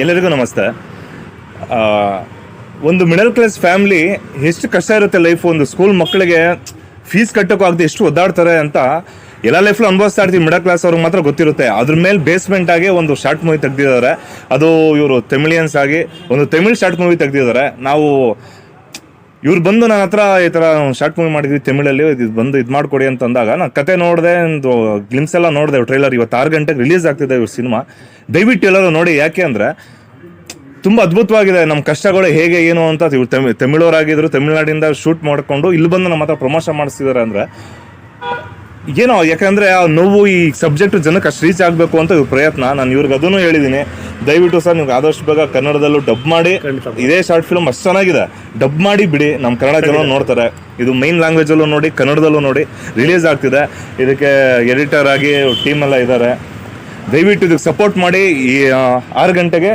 ಎಲ್ಲರಿಗೂ ನಮಸ್ತೆ. ಆ, ಒಂದು ಮಿಡಲ್ ಕ್ಲಾಸ್ ಫ್ಯಾಮಿಲಿ ಎಷ್ಟು ಕಷ್ಟ ಇರುತ್ತೆ ಲೈಫ್. ಒಂದು ಸ್ಕೂಲ್ ಮಕ್ಕಳಿಗೆ ಫೀಸ್ ಕಟ್ಟೋಕ್ಕೂ ಆಗದೆ ಎಷ್ಟು ಒದ್ದಾಡ್ತಾರೆ ಅಂತ ಎಲ್ಲ ಲೈಫ್ಲು ಅನುಭವಿಸ್ತಾ ಇರ್ತೀವಿ. ಮಿಡಲ್ ಕ್ಲಾಸ್ ಅವ್ರಿಗೆ ಮಾತ್ರ ಗೊತ್ತಿರುತ್ತೆ. ಅದ್ರ ಮೇಲೆ ಬೇಸ್ಮೆಂಟ್ ಆಗಿ ಒಂದು ಶಾರ್ಟ್ ಮೂವಿ ತೆಗ್ದಿದ್ದಾರೆ. ಅದು ಇವರು ತಮಿಳಿಯನ್ಸ್ ಆಗಿ ಒಂದು ತಮಿಳ್ ಶಾರ್ಟ್ ಮೂವಿ ತೆಗ್ದಿದ್ದಾರೆ. ನಾವು ಇವ್ರು ಬಂದು ನನ್ನ ಹತ್ರ ಈ ಥರ ಶಾರ್ಟ್ ಮೂವಿ ಮಾಡಿದ್ವಿ ತಮಿಳಲ್ಲಿ, ಇದು ಬಂದು ಇದು ಮಾಡಿಕೊಡಿ ಅಂತ ಅಂದಾಗ ನಾನು ಕತೆ ನೋಡಿದೆ, ಒಂದು ಗ್ಲಿಮ್ಸ್ ಎಲ್ಲ ನೋಡಿದೆ. ಟ್ರೈಲರ್ ಇವತ್ತು 6 ಗಂಟೆಗೆ ರಿಲೀಸ್ ಆಗ್ತಿದೆ ಇವ್ರ ಸಿನಿಮಾ. ದಯವಿಟ್ಟು ಎಲ್ಲರೂ ನೋಡಿ. ಯಾಕೆ ಅಂದರೆ ತುಂಬ ಅದ್ಭುತವಾಗಿದೆ. ನಮ್ಮ ಕಷ್ಟಗಳು ಹೇಗೆ ಏನು ಅಂತ ಇವ್ರು ತಮಿಳವರಾಗಿದ್ರು, ತಮಿಳ್ನಾಡಿಂದ ಶೂಟ್ ಮಾಡಿಕೊಂಡು ಇಲ್ಲಿ ಬಂದು ನಮ್ಮ ಹತ್ರ ಪ್ರಮೋಷನ್ ಮಾಡಿಸ್ತಿದ್ದಾರೆ. ಅಂದರೆ ಏನೋ, ಯಾಕಂದರೆ ಆ ನೋವು ಈ ಸಬ್ಜೆಕ್ಟ್ ಜನಕ್ಕೆ ಅಷ್ಟು ರೀಚ್ ಆಗಬೇಕು ಅಂತ ಇವ್ರ ಪ್ರಯತ್ನ. ನಾನು ಇವ್ರಿಗೆ ಅದನ್ನು ಹೇಳಿದ್ದೀನಿ, ದಯವಿಟ್ಟು ಸರ್ ನೀವು ಆದಷ್ಟು ಬೇಗ ಕನ್ನಡದಲ್ಲೂ ಡಬ್ ಮಾಡಿ, ಇದೇ ಶಾರ್ಟ್ ಫಿಲ್ಮ್ ಅಷ್ಟು ಚೆನ್ನಾಗಿದೆ, ಡಬ್ ಮಾಡಿ ಬಿಡಿ, ನಮ್ಮ ಕನ್ನಡ ಜನ ನೋಡ್ತಾರೆ. ಇದು ಮೈನ್ ಲ್ಯಾಂಗ್ವೇಜಲ್ಲೂ ನೋಡಿ, ಕನ್ನಡದಲ್ಲೂ ನೋಡಿ. ರಿಲೀಸ್ ಆಗ್ತಿದೆ. ಇದಕ್ಕೆ ಎಡಿಟರ್ ಆಗಿ ಟೀಮ್ ಎಲ್ಲ ಇದ್ದಾರೆ. ದಯವಿಟ್ಟು ಇದಕ್ಕೆ ಸಪೋರ್ಟ್ ಮಾಡಿ. ಈ 6 ಗಂಟೆಗೆ